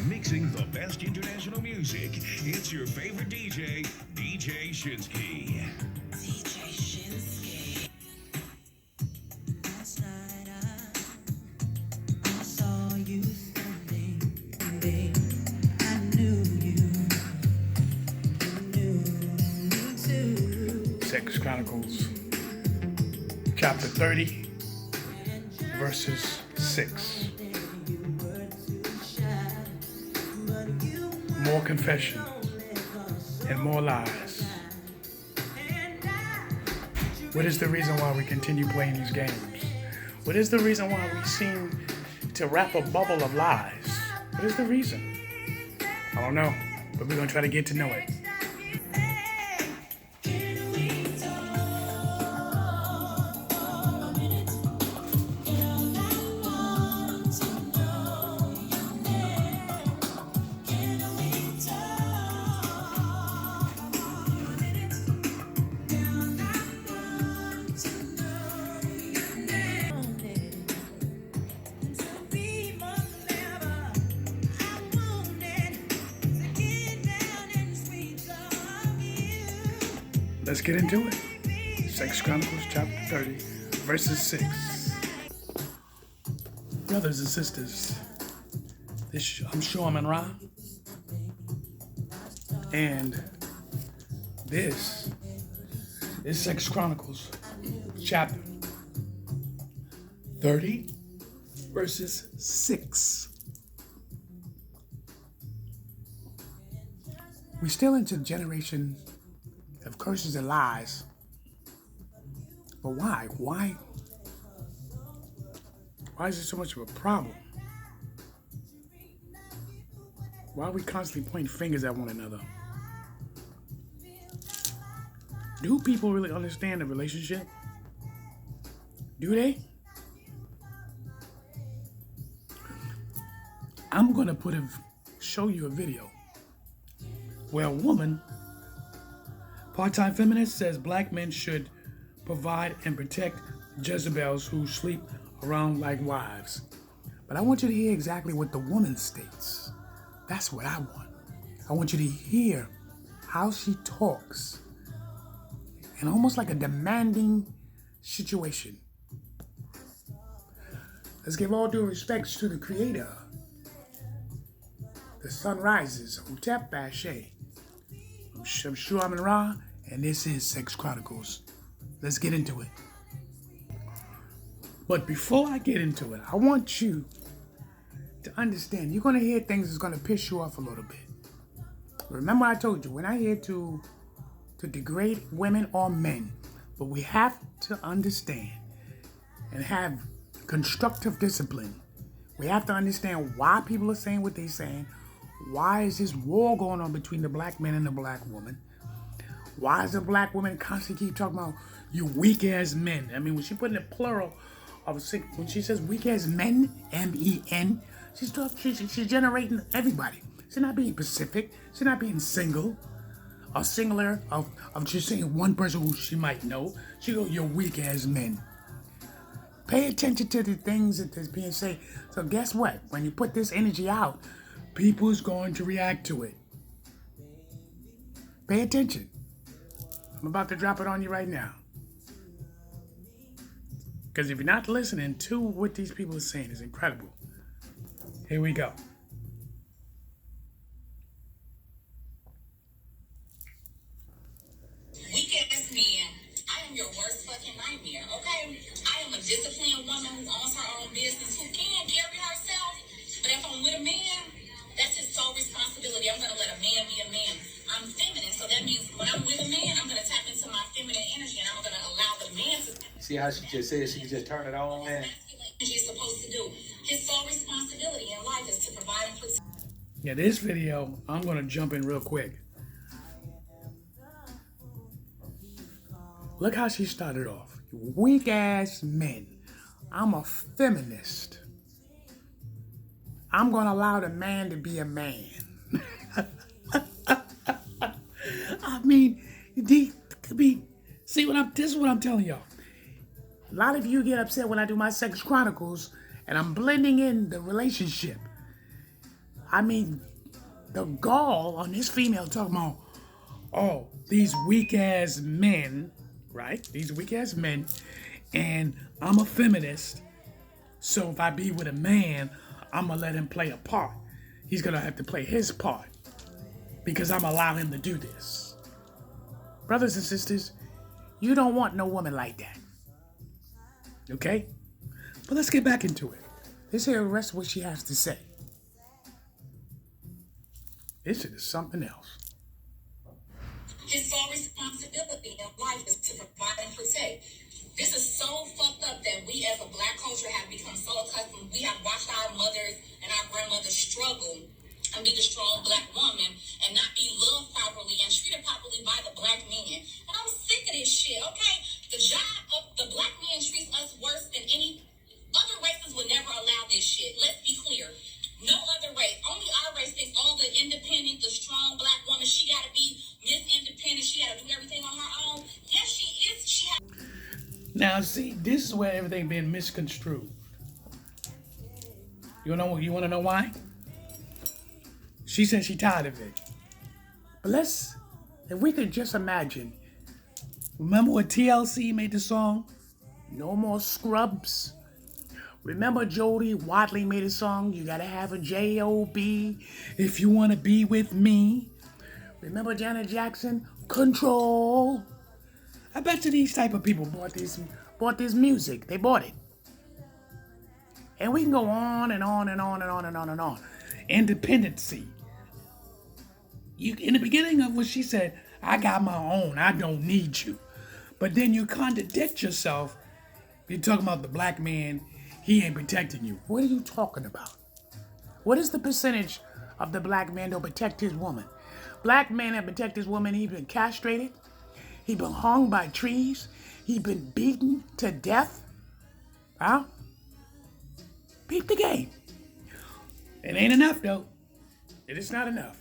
Mixing the best international music. It's your favorite DJ, DJ Shinsky. DJ Shinsky. Last night I saw you standing, I knew you too. Second Chronicles, chapter 30, verses 6. More confession and more lies. What is the reason why we continue playing these games? What is the reason why we seem to wrap a bubble of lies? What is the reason? I don't know, but we're going to try to get to know it. Let's get into it. 2 Chronicles chapter 30, verses 6. Brothers and sisters, I'm sure I'm in Ra. And this is 2 Chronicles chapter 30, verses 6. We're still into the generation of curses and lies. But why? Why is it so much of a problem? Why are we constantly pointing fingers at one another? Do people really understand the relationship? Do they? I'm going to show you a video where a woman, part-time feminist, says black men should provide and protect Jezebels who sleep around like wives. But I want you to hear exactly what the woman states. That's what I want. I want you to hear how she talks in almost like a demanding situation. Let's give all due respects to the creator. The sun rises, Hotep Bashe. I'm sure I'm in Ra, and this is 2 Chronicles. Let's get into it. But before I get into it, I want you to understand, you're going to hear things that's going to piss you off a little bit. Remember I told you, we're not here to degrade women or men, but we have to understand and have constructive discipline. We have to understand why people are saying what they're saying. Why is this war going on between the black man and the black woman? Why is the black woman constantly keep talking about you weak ass men? I mean, when she put in the plural of when she says weak ass men, M-E-N, she's generating everybody. She's not being specific. She's not being single or singular of just saying one person who she might know. She go, you weak ass men. Pay attention to the things that is being said. So guess what? When you put this energy out, people's going to react to it. Pay attention. I'm about to drop it on you right now. Because if you're not listening to what these people are saying, it's incredible. Here we go. Weak ass men, I am your worst fucking nightmare, okay? I am a disciplined woman who owns her own business, who can carry herself. But if I'm with a man, that's his sole responsibility. I'm going to let a man be a man. I'm feminine, so that means when I'm with a man, I'm going to tap into my feminine energy, and I'm going to allow the man to... See how she just said she can just turn it on, man? That's what supposed to do. His sole responsibility in life is to provide and protect. Yeah, this video, I'm going to jump in real quick. Look how she started off. Weak ass men. I'm a feminist. I'm going to allow the man to be a man. I mean, this is what I'm telling y'all. A lot of you get upset when I do my Sex Chronicles and I'm blending in the relationship. I mean, the gall on this female talking about, oh, these weak ass men, right? These weak ass men, and I'm a feminist, so if I be with a man, I'm gonna let him play a part. He's gonna have to play his part because I'm allowing him to do this. Brothers and sisters, you don't want no woman like that. Okay? But let's get back into it. Let's hear the rest of what she has to say. This is something else. His sole responsibility in life is to provide and protect. This is so fucked up that we as a black culture have become so accustomed. We have watched our mothers and our grandmothers struggle and be the strong black woman and not be loved properly and treated properly by the black men. And I'm sick of this shit, okay? The job of the black man treats us worse than any other races would never allow this shit. Let's be clear. No other race. Only our race thinks all the independent, the strong black woman, she gotta be Miss Independent, she gotta do everything on her own. Yes, she is. She has. Now, see, this is where everything been misconstrued. You want to know why? She said she tired of it. But if we could just imagine, remember when TLC made the song, No More Scrubs? Remember Jody Watley made a song, You Gotta Have a J-O-B if you want to be with me? Remember Janet Jackson, Control? I bet you these type of people bought this music. They bought it. And we can go on and on and on and on and on and on. Independency. In the beginning of what she said, I got my own, I don't need you. But then you contradict yourself. You're talking about the black man, he ain't protecting you. What are you talking about? What is the percentage of the black man to protect his woman? Black man that protect his woman, he been castrated, he been hung by trees, he been beaten to death. Huh? Beat the game. It ain't enough though. It is not enough.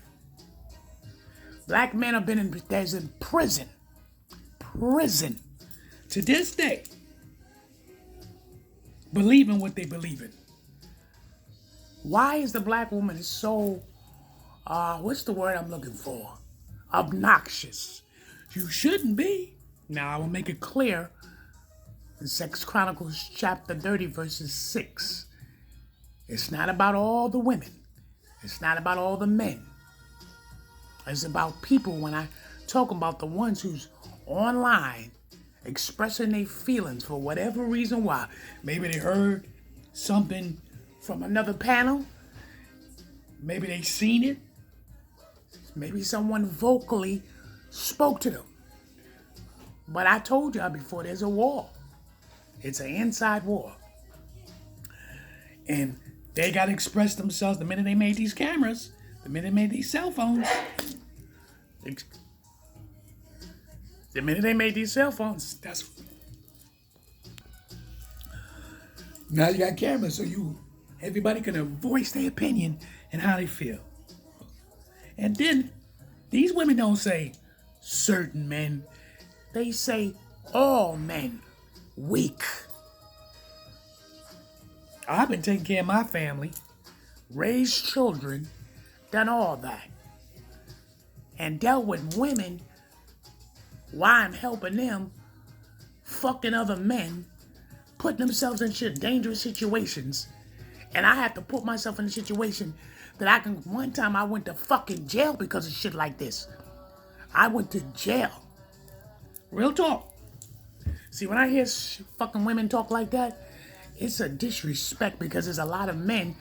Black men have been in prison to this day, believing what they believe in. Why is the black woman so, what's the word I'm looking for? Obnoxious. You shouldn't be. Now I will make it clear in Sex Chronicles chapter 30 verses 6. It's not about all the women. It's not about all the men. It's about people when I talk about the ones who's online expressing their feelings for whatever reason why. Maybe they heard something from another panel. Maybe they seen it. Maybe someone vocally spoke to them. But I told y'all before, there's a war. It's an inside war. And they got to express themselves the minute they made these cameras, the minute they made these cell phones. The minute they made these cell phones, that's... Now you got cameras, so everybody can voice their opinion and how they feel. And then, these women don't say certain men. They say all men weak. I've been taking care of my family, raised children, done all that, and dealt with women while I'm helping them fucking other men, putting themselves in dangerous situations, and I have to put myself in a situation that one time I went to fucking jail because of shit like this. I went to jail. Real talk. See, when I hear fucking women talk like that, it's a disrespect because there's a lot of men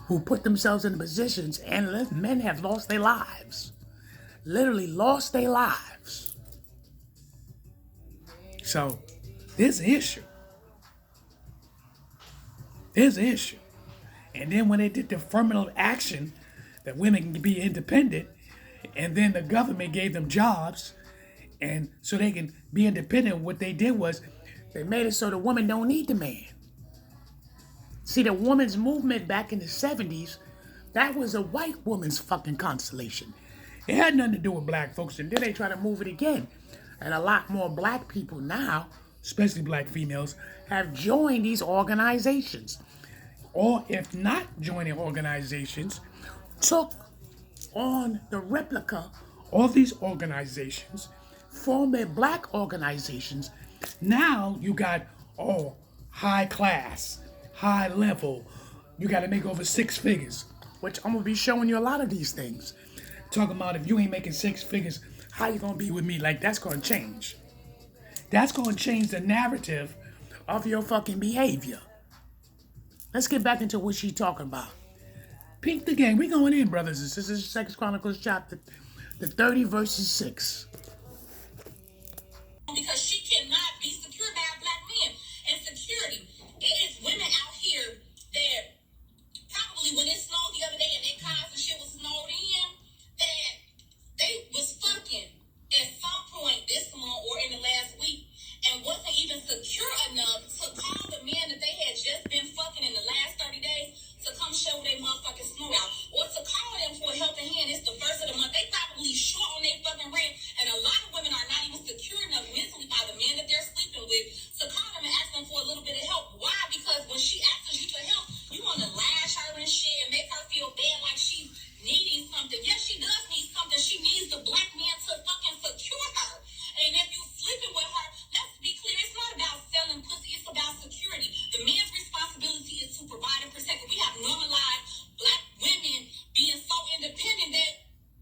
who put themselves in positions and men have lost their lives. Literally lost their lives. So, there's an issue. There's an issue. And then when they did the affirmative action that women can be independent, and then the government gave them jobs, and so they can be independent, what they did was they made it so the woman don't need the man. See, the women's movement back in the 70s, that was a white woman's fucking constellation. It had nothing to do with black folks, and then they try to move it again. And a lot more black people now especially black females, have joined these organizations. Or if not joining organizations, took on the replica of these organizations, formed their black organizations. Now you got high class, high level. You got to make over 6 figures, which I'm gonna be showing you a lot of these things. Talking about if you ain't making 6 figures, how you gonna be with me? Like that's gonna change. That's gonna change the narrative of your fucking behavior. Let's get back into what she's talking about. Peep the game. We going in, brothers and sisters. Second Chronicles chapter the 30 verses 6. Because she cannot be secured by a black man. And security, it is women out here that probably when it snowed the other day and their cars and shit was snowed in, that they was fucking at some point this month or in the last week and wasn't even secure enough to call the man that they had just been fucking in the last 30 days to come show their motherfucking snow out or to call them for a helping hand. It's the first of the month. They probably short on their fucking rent, and a lot of women are not even secure enough mentally by the men that they're sleeping with to call them and ask them for a little bit of help. Why? Because when she asks you for help, you want to lash her and shit and make her feel bad like she's needing something. Yes, she does need something. She needs the black man to fucking secure her. And if you sleeping with her, let's be clear, it's not about selling pussy, it's about security. The man's responsibility is to provide and protect. We have normalized black women being so independent that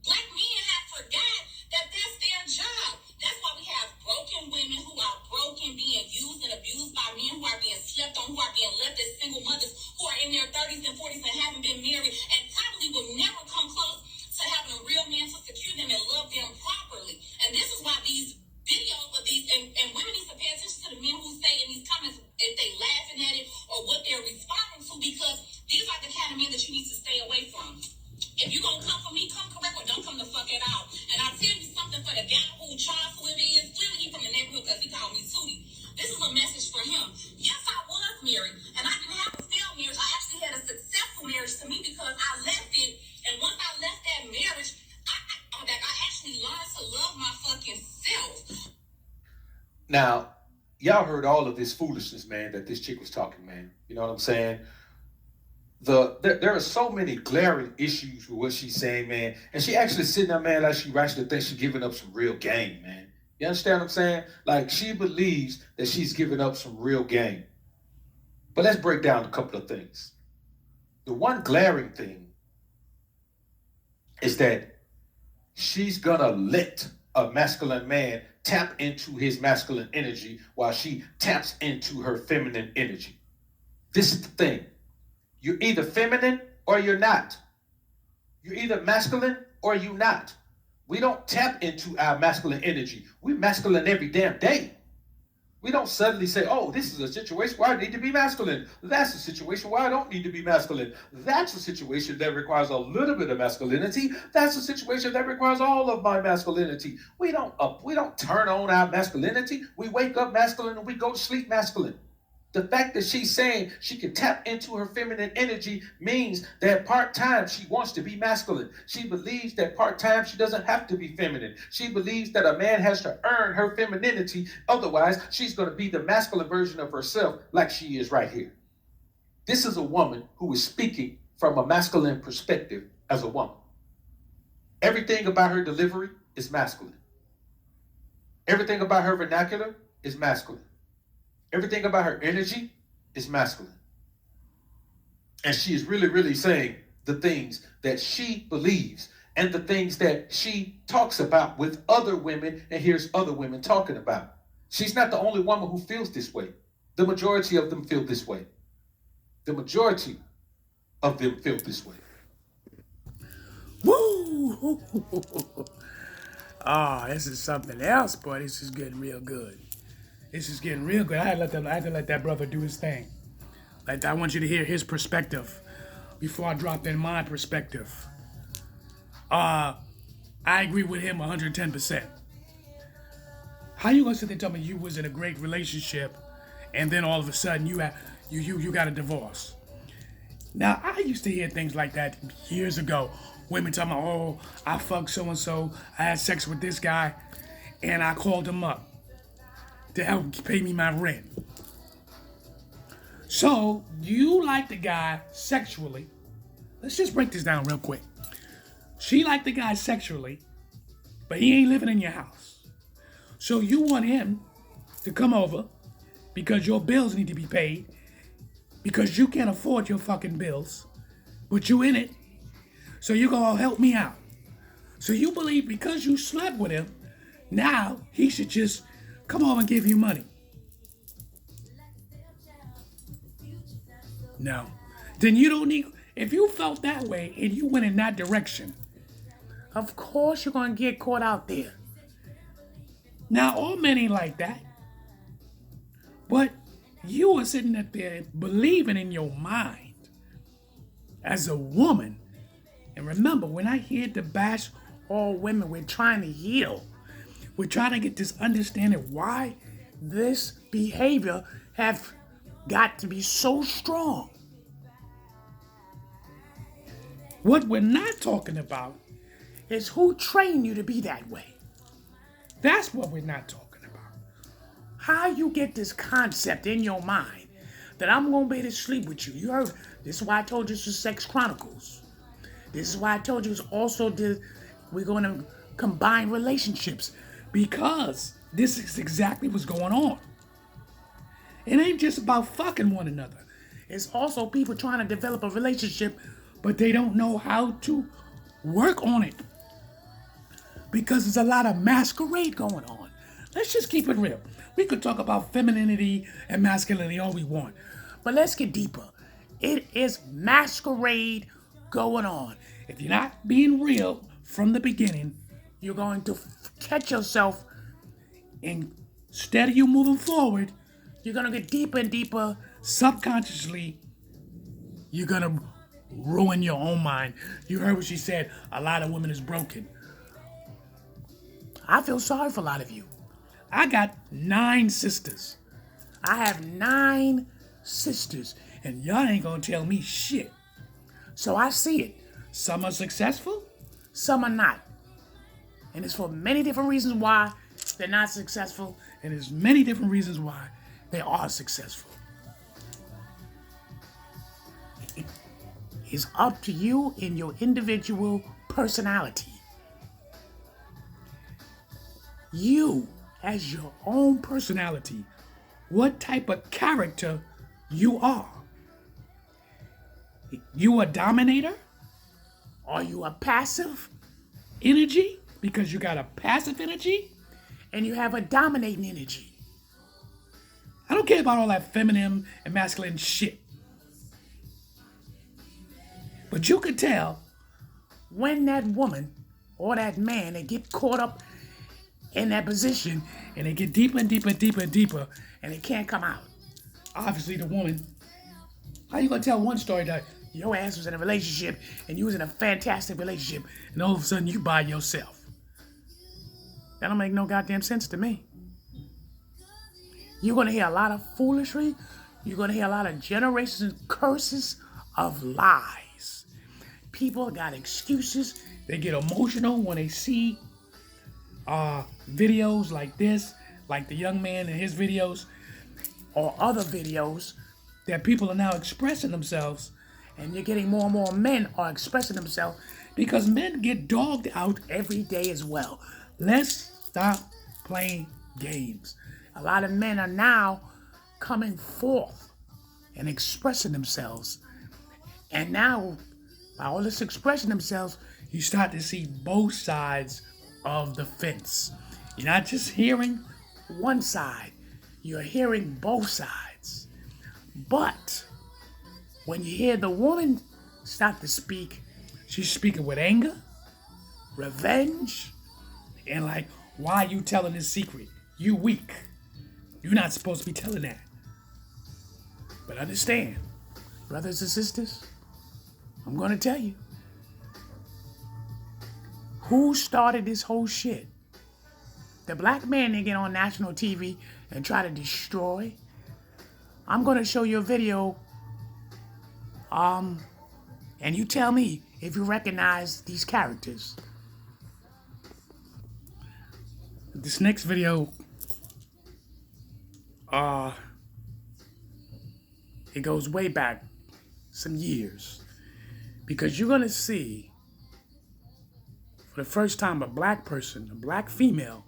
black men have forgot that that's their job. That's why we have broken women who are broken, being used and abused by men, who are being slept on, who are being left as single mothers, who are in their 30s and 40s and haven't been married and probably will never come close to having a real man to secure them and love them properly. And this is why these videos of these, and women need to pay attention to the men who say in these comments if they laughing at it or what they're responding to, because these are the kind of men that you need to stay away from. If you're going to come for me, come correct or don't come the fuck at all. And I'll tell you something for the guy who Charles who it is, clearly he from the neighborhood because he called me Tootie. This is a message for him. Yes, I was married, and I didn't have a failed marriage. I actually had a successful marriage to me because I left it, and once I left that marriage, I actually learned to love my fucking self. Now, y'all heard all of this foolishness, man, that this chick was talking, man. You know what I'm saying? There are so many glaring issues with what she's saying, man. And she actually sitting there, man, like she actually thinks she's giving up some real game, man. You understand what I'm saying? Like she believes that she's giving up some real game. But let's break down a couple of things. The one glaring thing is that she's gonna let a masculine man tap into his masculine energy while she taps into her feminine energy. This is the thing. You're either feminine or you're not. You're either masculine or you're not. We don't tap into our masculine energy. We're masculine every damn day. We don't suddenly say, oh, this is a situation where I need to be masculine. That's a situation where I don't need to be masculine. That's a situation that requires a little bit of masculinity. That's a situation that requires all of my masculinity. We don't turn on our masculinity. We wake up masculine and we go to sleep masculine. The fact that she's saying she can tap into her feminine energy means that part-time she wants to be masculine. She believes that part-time she doesn't have to be feminine. She believes that a man has to earn her femininity. Otherwise, she's going to be the masculine version of herself like she is right here. This is a woman who is speaking from a masculine perspective as a woman. Everything about her delivery is masculine. Everything about her vernacular is masculine. Everything about her energy is masculine. And she is really, really saying the things that she believes and the things that she talks about with other women and hears other women talking about. She's not the only woman who feels this way. The majority of them feel this way. The majority of them feel this way. Woo! This is something else, boy. This is getting real good. This is getting real good. I had to let that brother do his thing. Like, I want you to hear his perspective before I drop in my perspective. I agree with him 110%. How you gonna sit there and tell me you was in a great relationship and then all of a sudden you got a divorce? Now, I used to hear things like that years ago. Women talking about, oh, I fucked so-and-so, I had sex with this guy, and I called him up. to help pay me my rent. So, you like the guy sexually. Let's just break this down real quick. She liked the guy sexually, but he ain't living in your house. So you want him to come over because your bills need to be paid, because you can't afford your fucking bills, but you in it. So you gonna help me out. So you believe because you slept with him, now he should just come over and give you money. No. Then you don't need, if you felt that way and you went in that direction, of course you're going to get caught out there. Now, all men ain't like that. But you are sitting up there believing in your mind as a woman. And remember, when I hear to bash all women, we're trying to heal. We're trying to get this understanding why this behavior have got to be so strong. What we're not talking about is who trained you to be that way. That's what we're not talking about. How you get this concept in your mind that I'm going to be able to sleep with you. You heard, this is why I told you it's the Sex Chronicles. This is why I told you it's also we're going to combine relationships, because this is exactly what's going on. It ain't just about fucking one another. It's also people trying to develop a relationship, but they don't know how to work on it, because there's a lot of masquerade going on. Let's just keep it real. We could talk about femininity and masculinity all we want, but let's get deeper. It is masquerade going on. If you're not being real from the beginning, you're going to catch yourself, and instead of you moving forward, you're going to get deeper and deeper. Subconsciously, you're going to ruin your own mind. You heard what she said, a lot of women is broken. I feel sorry for a lot of you. I got 9 sisters. I have 9 sisters, and y'all ain't gonna tell me shit. So I see it. Some are successful, some are not. And it's for many different reasons why they're not successful, and there's many different reasons why they are successful. It's up to you in your individual personality. You, as your own personality, what type of character you are. You a dominator? Are you a passive energy? Because you got a passive energy and you have a dominating energy. I don't care about all that feminine and masculine shit. But you could tell when that woman or that man, they get caught up in that position and they get deeper and deeper and deeper and deeper and they can't come out. Obviously the woman, how you gonna tell one story that your ass was in a relationship and you was in a fantastic relationship and all of a sudden you by yourself? That don't make no goddamn sense to me. You're gonna hear a lot of foolery. You're gonna hear a lot of generations and curses of lies. People got excuses. They get emotional when they see videos like this, like the young man in his videos, or other videos that people are now expressing themselves, and you're getting more and more men are expressing themselves because men get dogged out every day as well. Let's stop playing games. A lot of men are now coming forth and expressing themselves, and now by all this expressing themselves, you start to see both sides of the fence. You're not just hearing one side, you're hearing both sides. But when you hear the woman start to speak, she's speaking with anger, revenge, and like, why are you telling this secret? You weak. You're not supposed to be telling that. But understand, brothers and sisters, I'm going to tell you. Who started this whole shit? The black man they get on national TV and try to destroy. I'm going to show you a video. And you tell me if you recognize these characters. This next video It goes way back some years. Because you're going to see, for the first time, a black person, a black female,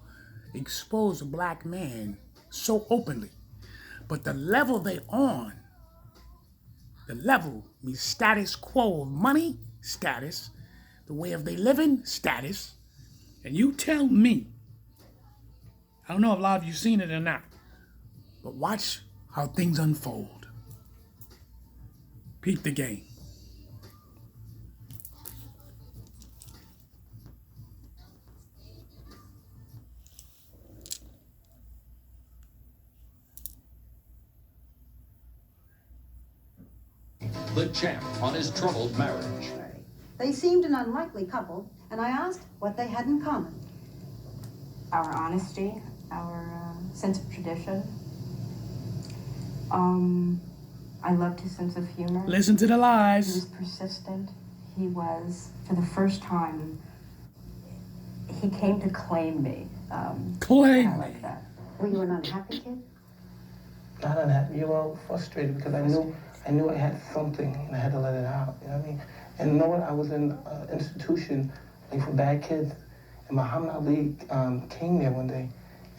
expose a black man so openly. But the level they on, the level means status quo of money, status, the way of they living, status. And you tell me, I don't know if a lot of you seen it or not, but watch how things unfold. Peep the game. The champ on his troubled marriage. They seemed an unlikely couple, and I asked what they had in common. Our honesty, our sense of tradition. I loved his sense of humor. Listen to the He lies. was persistent. He was, for the first time, he came to claim me. Claim I me. like that. Were you an unhappy kid? Not unhappy. You were frustrated because I knew I had something and I had to let it out. You know what I mean? And you know what? I was in an institution like for bad kids, and Muhammad Ali came there one day,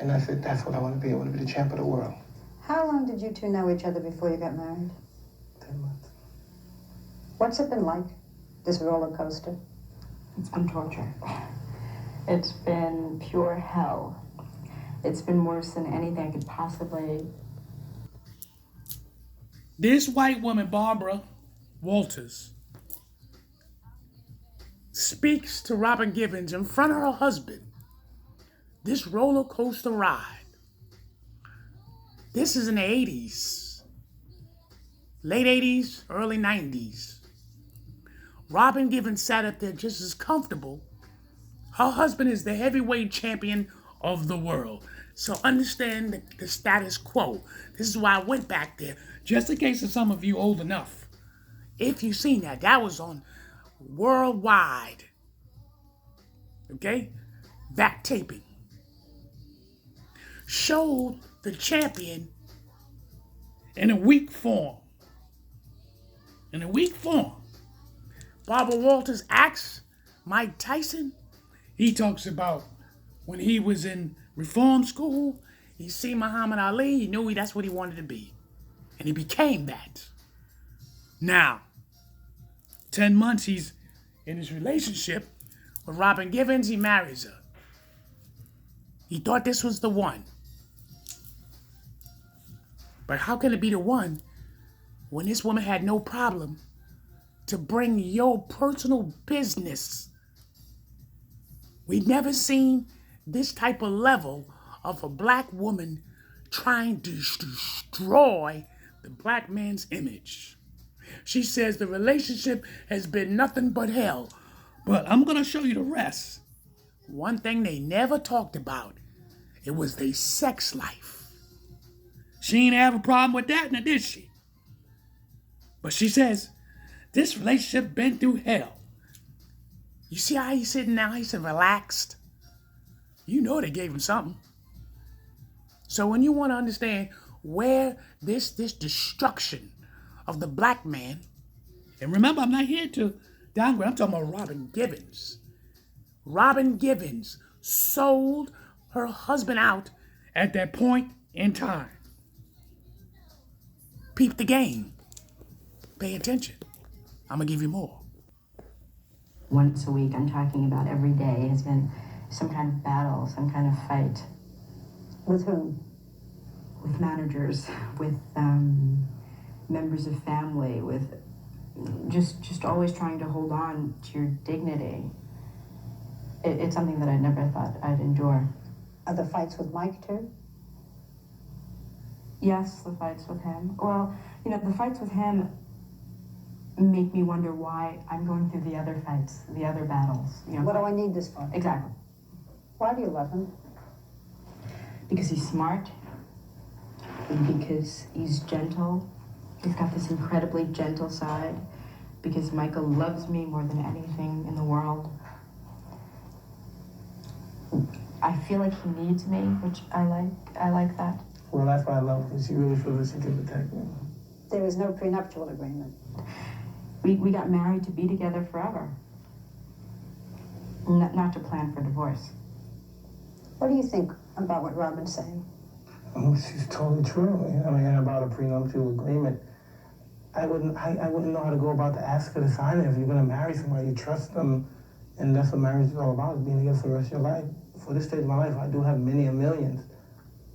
and I said, "That's what I want to be. I want to be the champ of the world." How long did you two know each other before you got married? 10 months. What's it been like, this roller coaster? It's been torture. It's been pure hell. It's been worse than anything I could possibly... This white woman, Barbara Walters, speaks to Robin Givens in front of her husband. This roller coaster ride. This is in the 80s. Late 80s, early 90s. Robin Givens sat up there just as comfortable. Her husband is the heavyweight champion of the world. So understand the status quo. This is why I went back there. Just in case of some of you old enough. If you've seen that, that was on worldwide. Okay? That taping showed the champion in a weak form. In a weak form. Barbara Walters asks Mike Tyson. He talks about when he was in reform school, he seen Muhammad Ali, he knew that's what he wanted to be. And he became that. Now, 10 months he's in his relationship with Robin Givens, he marries her. He thought this was the one. But how can it be the one when this woman had no problem to bring your personal business? We've never seen this type of level of a black woman trying to destroy the black man's image. She says the relationship has been nothing but hell. But I'm going to show you the rest. One thing they never talked about, it was their sex life. She ain't have a problem with that, now did she? But she says, this relationship been through hell. You see how he's sitting now? He's relaxed. You know they gave him something. So when you want to understand where this destruction of the black man, and remember, I'm not here to downgrade, I'm talking about Robin Givens. Robin Givens sold her husband out at that point in time. Peep the game. Pay attention. I'm going to give you more. Once a week, I'm talking about every day, has been some kind of battle, some kind of fight. With whom? With managers, with members of family, with just always trying to hold on to your dignity. It's something that I never thought I'd endure. Are the fights with Mike too? Yes, the fights with him. Well, you know, the fights with him make me wonder why I'm going through the other fights, the other battles. You know, What do I need this for? Exactly. Why do you love him? Because he's smart, and because he's gentle. He's got this incredibly gentle side. Because Michael loves me more than anything in the world. I feel like he needs me, which I like that. Well, that's why I love her, because she really feels that she can protect me. There was no prenuptial agreement. We got married to be together forever. Not to plan for divorce. What do you think about what Robin's saying? She's totally true. I mean, about a prenuptial agreement. I wouldn't know how to go about to ask her to sign it. If you're going to marry somebody, you trust them, and that's what marriage is all about, being together for the rest of your life. For this stage of my life, I do have many and millions.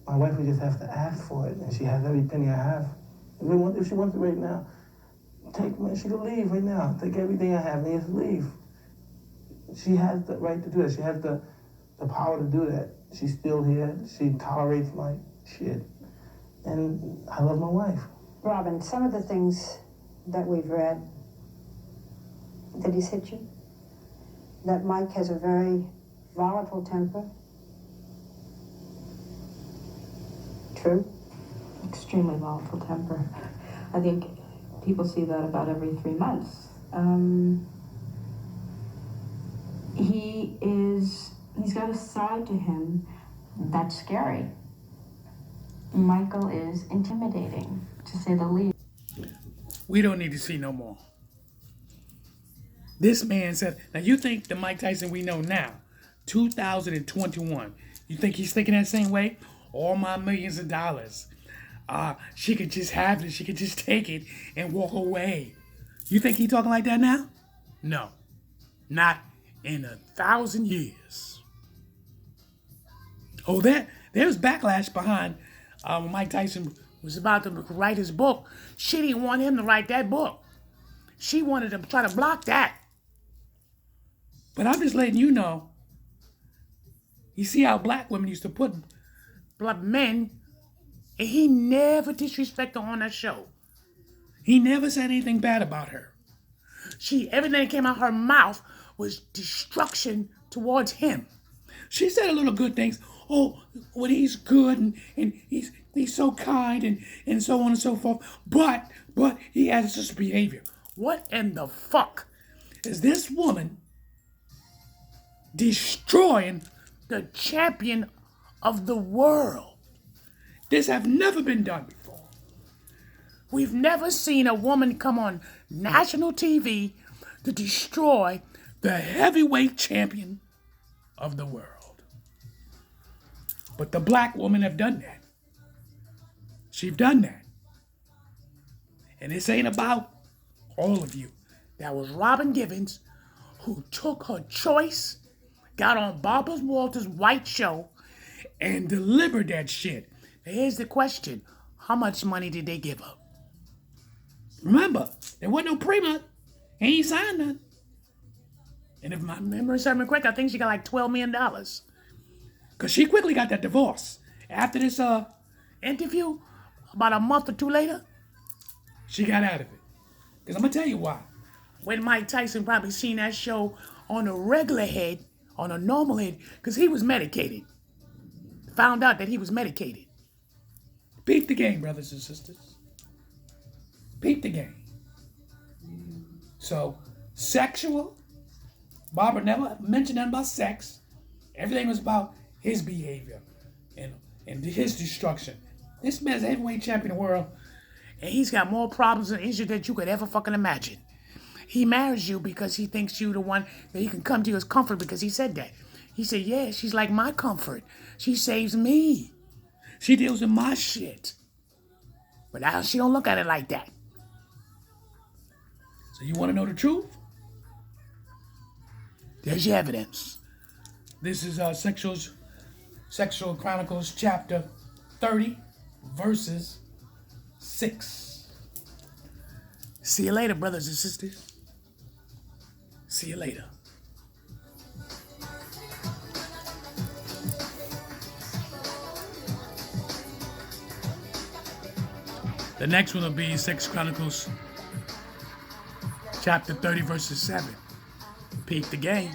My wife would just have to ask for it, and she has every penny I have. If she wants it right now, she could leave right now. Take everything I have and just leave. She has the right to do that. She has the power to do that. She's still here. She tolerates my shit. And I love my wife. Robin, some of the things that we've read, that he's hit you, that Mike has a very volatile temper. True? Extremely volatile temper. I think people see that about every 3 months. He's got a side to him that's scary. Michael is intimidating, to say the least. We don't need to see no more. This man said, now you think the Mike Tyson we know now, 2021, you think he's thinking that same way? All my millions of dollars. She could just have it. She could just take it and walk away. You think he talking like that now? No. Not in 1,000 years. Oh, there's backlash behind when Mike Tyson was about to write his book. She didn't want him to write that book. She wanted to try to block that. But I'm just letting you know. You see how black women used to put black men, and he never disrespected her on that show. He never said anything bad about her. Everything that came out her mouth was destruction towards him. She said a little good things. Oh, well, he's good and he's so kind and so on and so forth. But he has this behavior. What in the fuck is this woman destroying the champion of the world? This have never been done before. We've never seen a woman come on national TV to destroy the heavyweight champion of the world. But the black women have done that. She's done that. And this ain't about all of you. That was Robin Givens who took her choice, got on Barbara Walters' White Show, and delivered that shit. Now here's the question. How much money did they give her? Remember, there wasn't no pre-month. He ain't signed none. And if my memory serves me correct, I think she got like $12 million. Because she quickly got that divorce. After this interview, about a month or two later, she got out of it. Because I'm going to tell you why. When Mike Tyson probably seen that show on a regular head, on a normal head, because he was medicated. Found out that he was medicated. Beat the game, brothers and sisters. Beat the game. So, sexual. Barbara never mentioned nothing about sex. Everything was about his behavior and his destruction. This man's a heavyweight champion of the world, and he's got more problems and issues that you could ever fucking imagine. He marries you because he thinks you're the one that he can come to as comfort, because he said that. He said, yeah, she's like my comfort. She saves me. She deals with my shit. But now she don't look at it like that. So you want to know the truth? There's your evidence. This is Sexual Chronicles chapter 30, verses 6. See you later, brothers and sisters. See you later. The next one will be 6 Chronicles chapter 30, verses 7. Peep the game.